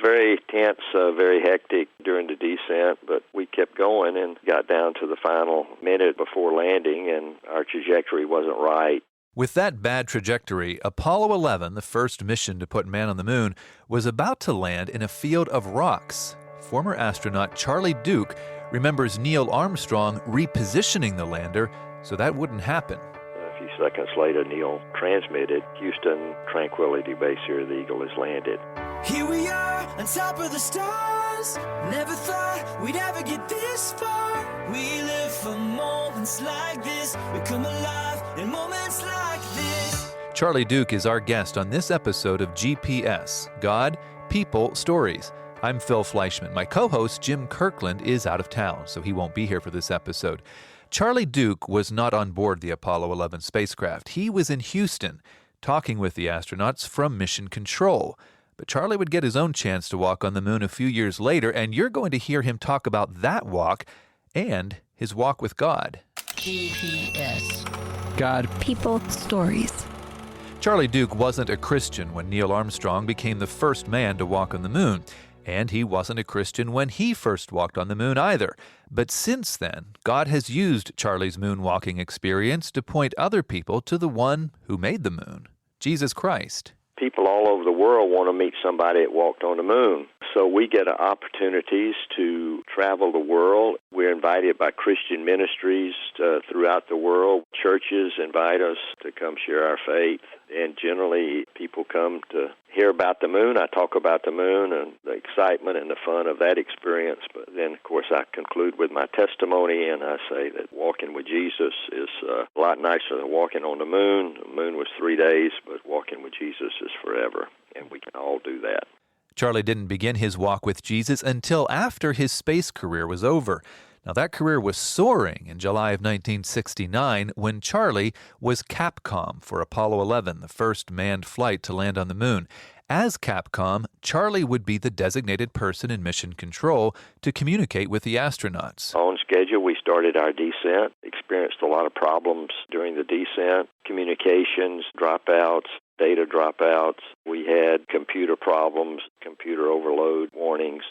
very tense, very hectic during the descent, but we kept going and got down to the final minute before landing, and our trajectory wasn't right. With that bad trajectory, Apollo 11, the first mission to put man on the moon, was about to land in a field of rocks. Former astronaut Charlie Duke remembers Neil Armstrong repositioning the lander so that wouldn't happen. A few seconds later, Neil transmitted, "Houston, Tranquility Base here, the Eagle has landed." Here we are on top of the stars. Never thought we'd ever get this far. We live for moments like this. We come alive in moments like this. Charlie Duke is our guest on this episode of GPS, God, People, Stories. I'm Phil Fleischman. My co-host, Jim Kirkland, is out of town, so he won't be here for this episode. Charlie Duke was not on board the Apollo 11 spacecraft. He was in Houston, talking with the astronauts from Mission Control. But Charlie would get his own chance to walk on the moon a few years later, and you're going to hear him talk about that walk and his walk with God. GPS. God. People. Stories. Charlie Duke wasn't a Christian when Neil Armstrong became the first man to walk on the moon. And he wasn't a Christian when he first walked on the moon either. But since then, God has used Charlie's moonwalking experience to point other people to the one who made the moon, Jesus Christ. People all over the world want to meet somebody that walked on the moon. So we get opportunities to travel the world. We're invited by Christian ministries throughout the world. Churches invite us to come share our faith. And generally, people come to hear about the moon. I talk about the moon and the excitement and the fun of that experience. But then, of course, I conclude with my testimony, and I say that walking with Jesus is a lot nicer than walking on the moon. The moon was 3 days, but walking with Jesus is forever, and we can all do that. Charlie didn't begin his walk with Jesus until after his space career was over. Now, that career was soaring in July of 1969 when Charlie was Capcom for Apollo 11, the first manned flight to land on the moon. As Capcom, Charlie would be the designated person in Mission Control to communicate with the astronauts. On schedule, we started our descent, experienced a lot of problems during the descent, communications, dropouts, data dropouts. We had computer problems, computer overload warnings.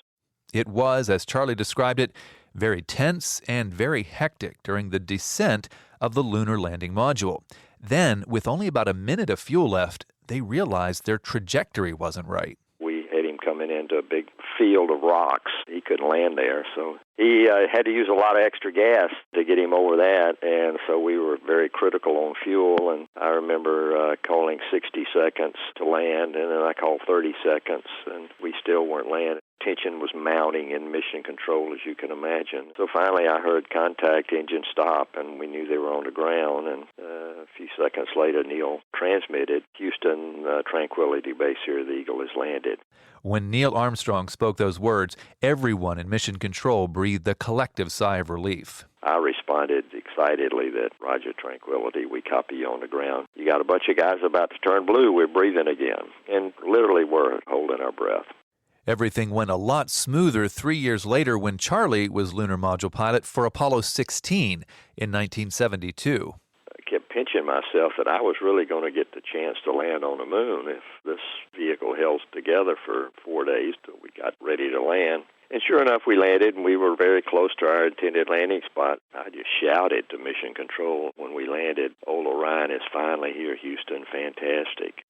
It was, as Charlie described it, very tense and very hectic during the descent of the lunar landing module. Then, with only about a minute of fuel left, they realized their trajectory wasn't right. We had him coming into a big field of rocks. He couldn't land there, so he had to use a lot of extra gas to get him over that, and so we were very critical on fuel, and I remember calling 60 seconds to land, and then I called 30 seconds, and we still weren't landing. Tension was mounting in Mission Control, as you can imagine. So finally I heard contact, engine stop, and we knew they were on the ground, and a few seconds later Neil transmitted, "Houston, Tranquility Base here, the Eagle has landed." When Neil Armstrong spoke those words, everyone in Mission Control breathed a collective sigh of relief. I responded excitedly that, "Roger, Tranquility, we copy you on the ground. You got a bunch of guys about to turn blue, we're breathing again." And literally we're holding our breath. Everything went a lot smoother 3 years later when Charlie was lunar module pilot for Apollo 16 in 1972. I kept pinching myself that I was really going to get the chance to land on the moon if this vehicle held together for 4 days till we got ready to land. And sure enough, we landed, and we were very close to our intended landing spot. I just shouted to Mission Control when we landed, "Old Orion is finally here, Houston, fantastic."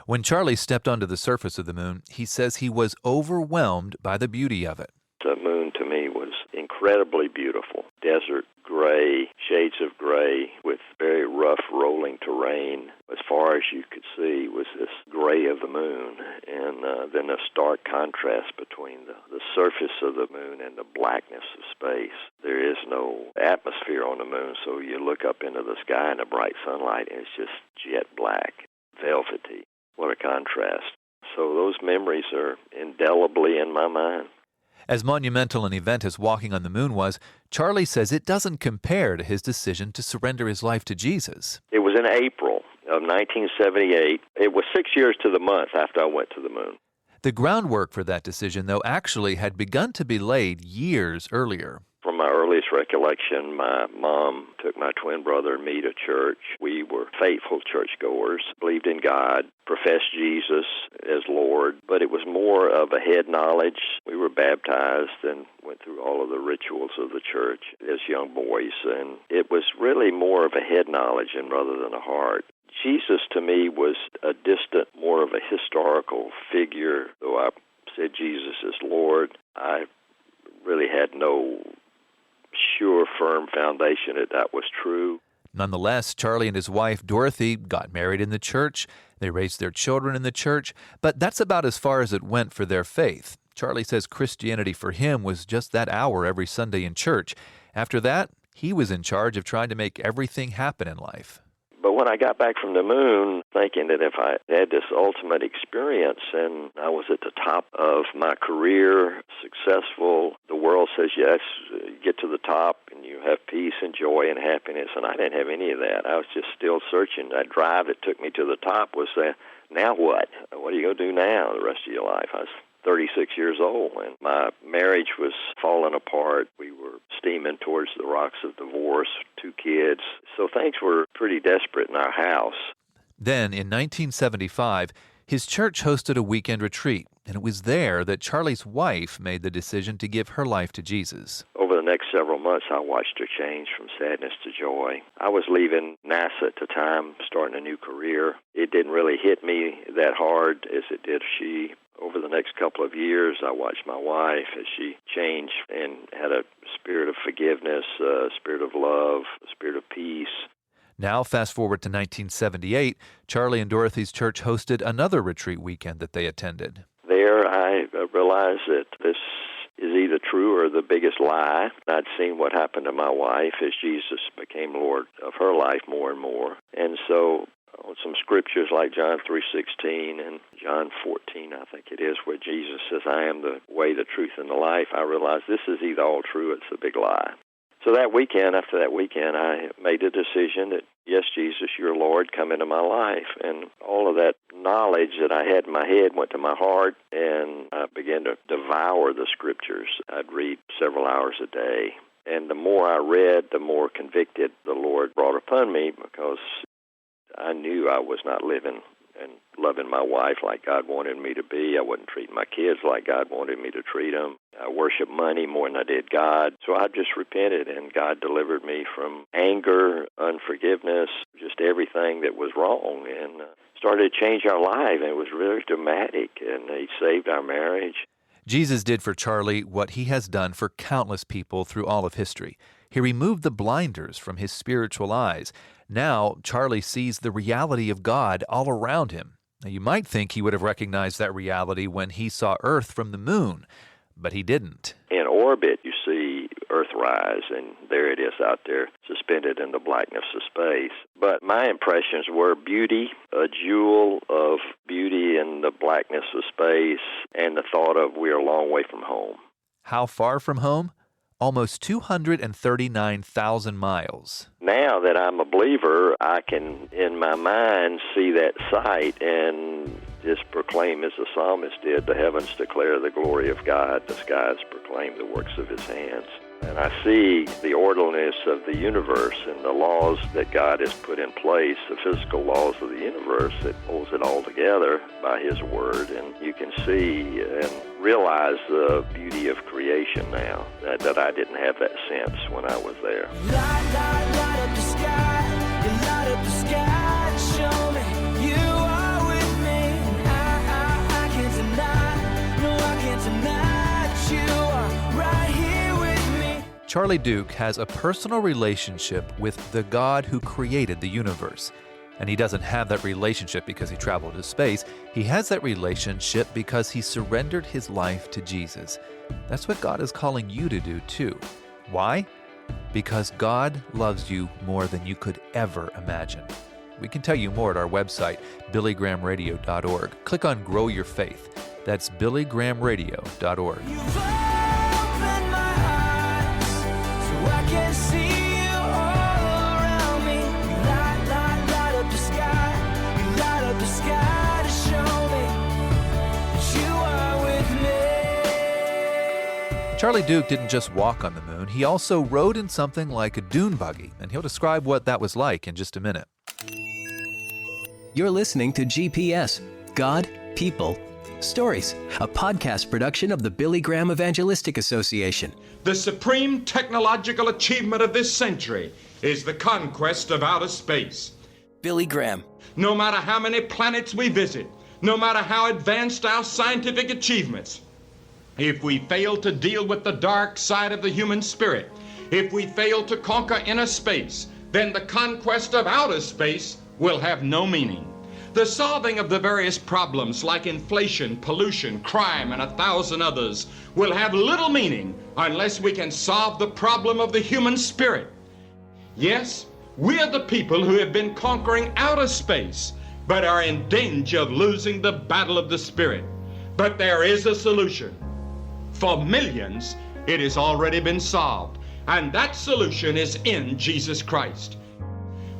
When Charlie stepped onto the surface of the moon, he says he was overwhelmed by the beauty of it. The moon to me was incredibly beautiful. Desert, gray, shades of gray with very rough rolling terrain. As far as you could see was this gray of the moon, and then a stark contrast between the surface of the moon and the blackness of space. There is no atmosphere on the moon, so you look up into the sky in the bright sunlight and it's just jet black, velvety. What a contrast. So those memories are indelibly in my mind. As monumental an event as walking on the moon was, Charlie says it doesn't compare to his decision to surrender his life to Jesus. It was in April of 1978. It was 6 years to the month after I went to the moon. The groundwork for that decision, though, actually had begun to be laid years earlier. From my earliest recollection, my mom took my twin brother and me to church. We were faithful churchgoers, believed in God, professed Jesus as Lord, but it was more of a head knowledge. We were baptized and went through all of the rituals of the church as young boys, and it was really more of a head knowledge and rather than a heart. Jesus to me was a distant, more of a historical figure. Though I said Jesus is Lord, I really had no sure, firm foundation that was true. Nonetheless, Charlie and his wife, Dorothy, got married in the church. They raised their children in the church, but that's about as far as it went for their faith. Charlie says Christianity for him was just that hour every Sunday in church. After that, he was in charge of trying to make everything happen in life. But when I got back from the moon, thinking that if I had this ultimate experience and I was at the top of my career, successful, the world says, yes, get to the top and you have peace and joy and happiness, and I didn't have any of that. I was just still searching. That drive that took me to the top was, now what? What are you going to do now the rest of your life? I was 36 years old, and my marriage was falling apart. We were steaming towards the rocks of divorce, 2 kids. So things were pretty desperate in our house. Then, in 1975, his church hosted a weekend retreat, and it was there that Charlie's wife made the decision to give her life to Jesus. Over the next several months, I watched her change from sadness to joy. I was leaving NASA at the time, starting a new career. It didn't really hit me that hard as it did she. Over the next couple of years, I watched my wife as she changed and had a spirit of forgiveness, a spirit of love, a spirit of peace. Now, fast forward to 1978, Charlie and Dorothy's church hosted another retreat weekend that they attended. There, I realized that this is either true or the biggest lie. I'd seen what happened to my wife as Jesus became Lord of her life more and more. And so on some scriptures like John 3:16 and John 14, I think it is, where Jesus says, I am the way, the truth, and the life, I realized this is either all true or it's a big lie. So after that weekend, I made a decision that, yes, Jesus, you're Lord, come into my life. And all of that knowledge that I had in my head went to my heart, and I began to devour the scriptures. I'd read several hours a day. And the more I read, the more convicted the Lord brought upon me, because I knew I was not living and loving my wife like God wanted me to be. I wasn't treating my kids like God wanted me to treat them. I worshiped money more than I did God. So I just repented, and God delivered me from anger, unforgiveness, just everything that was wrong, and started to change our life. And it was really dramatic, and He saved our marriage. Jesus did for Charlie what He has done for countless people through all of history. He removed the blinders from his spiritual eyes. Now, Charlie sees the reality of God all around him. Now, you might think he would have recognized that reality when he saw Earth from the moon, but he didn't. In orbit, you see Earthrise, and there it is out there, suspended in the blackness of space. But my impressions were beauty, a jewel of beauty in the blackness of space, and the thought of we're a long way from home. How far from home? Almost 239,000 miles. Now that I'm a believer, I can, in my mind, see that sight and just proclaim, as the psalmist did, the heavens declare the glory of God, the skies proclaim the works of His hands. And I see the orderliness of the universe and the laws that God has put in place, the physical laws of the universe that holds it all together by His Word. And you can see and realize the beauty of creation now, that I didn't have that sense when I was there. Light up the sky, you light up the sky to show me you are with me. I can't deny, no, I can't deny that you are right here with me. Charlie Duke has a personal relationship with the God who created the universe. And he doesn't have that relationship because he traveled to space. He has that relationship because he surrendered his life to Jesus. That's what God is calling you to do too. Why? Because God loves you more than you could ever imagine. We can tell you more at our website, billygrahamradio.org. Click on Grow Your Faith. That's billygrahamradio.org. You've opened my eyes so I can see you all around me. You light up the sky. You light up the sky to show me that you are with me. Charlie Duke didn't just walk on the moon, he also rode in something like a dune buggy, and he'll describe what that was like in just a minute. You're listening to GPS, God, People, Stories, a podcast production of the Billy Graham Evangelistic Association. The supreme technological achievement of this century is the conquest of outer space. Billy Graham. No matter how many planets we visit, no matter how advanced our scientific achievements, if we fail to deal with the dark side of the human spirit, if we fail to conquer inner space, then the conquest of outer space will have no meaning. The solving of the various problems like inflation, pollution, crime, and 1,000 others will have little meaning unless we can solve the problem of the human spirit. Yes, we are the people who have been conquering outer space, but are in danger of losing the battle of the spirit. But there is a solution. For millions, it has already been solved, and that solution is in Jesus Christ.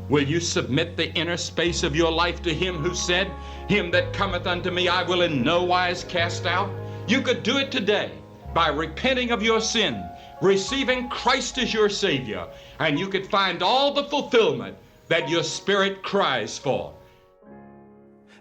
Will you submit the inner space of your life to Him who said, "Him that cometh unto me I will in no wise cast out"? You could do it today by repenting of your sin, receiving Christ as your Savior, and you could find all the fulfillment that your spirit cries for.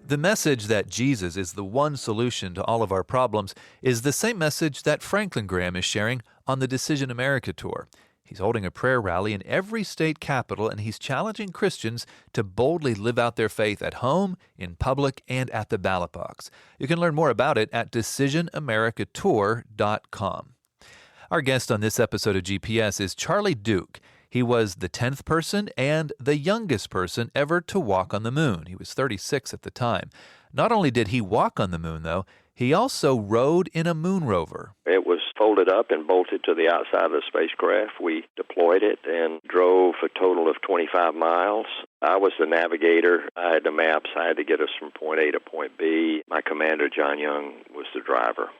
The message that Jesus is the one solution to all of our problems is the same message that Franklin Graham is sharing on the Decision America tour. He's holding a prayer rally in every state capital, and he's challenging Christians to boldly live out their faith at home, in public, and at the ballot box. You can learn more about it at decisionamericatour.com. Our guest on this episode of GPS is Charlie Duke. He was the 10th person and the youngest person ever to walk on the moon. He was 36 at the time. Not only did he walk on the moon, though, he also rode in a moon rover. It was folded up and bolted to the outside of the spacecraft. We deployed it and drove a total of 25 miles. I was the navigator. I had the maps. I had to get us from point A to point B. My commander, John Young, was the driver.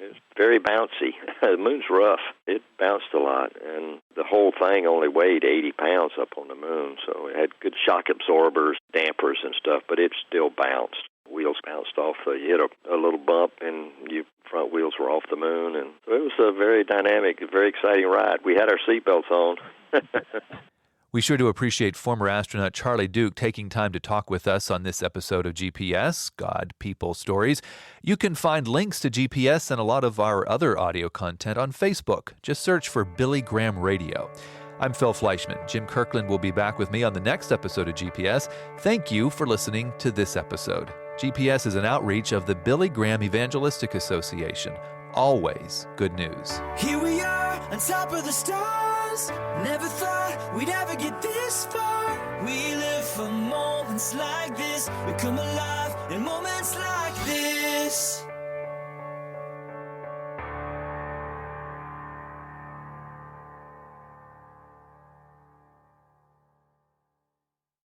It was very bouncy. The moon's rough. It bounced a lot, and the whole thing only weighed 80 pounds up on the moon, so it had good shock absorbers, dampers and stuff, but it still bounced. Wheels bounced off. You hit a little bump, and your front wheels were off the moon, and so it was a very dynamic, very exciting ride. We had our seatbelts on. We sure do appreciate former astronaut Charlie Duke taking time to talk with us on this episode of GPS, God, People, Stories. You can find links to GPS and a lot of our other audio content on Facebook. Just search for Billy Graham Radio. I'm Phil Fleischman. Jim Kirkland will be back with me on the next episode of GPS. Thank you for listening to this episode. GPS is an outreach of the Billy Graham Evangelistic Association. Always good news. Here we are on top of the stars. Never thought we'd ever get this far. We live for moments like this. We come alive in moments like this.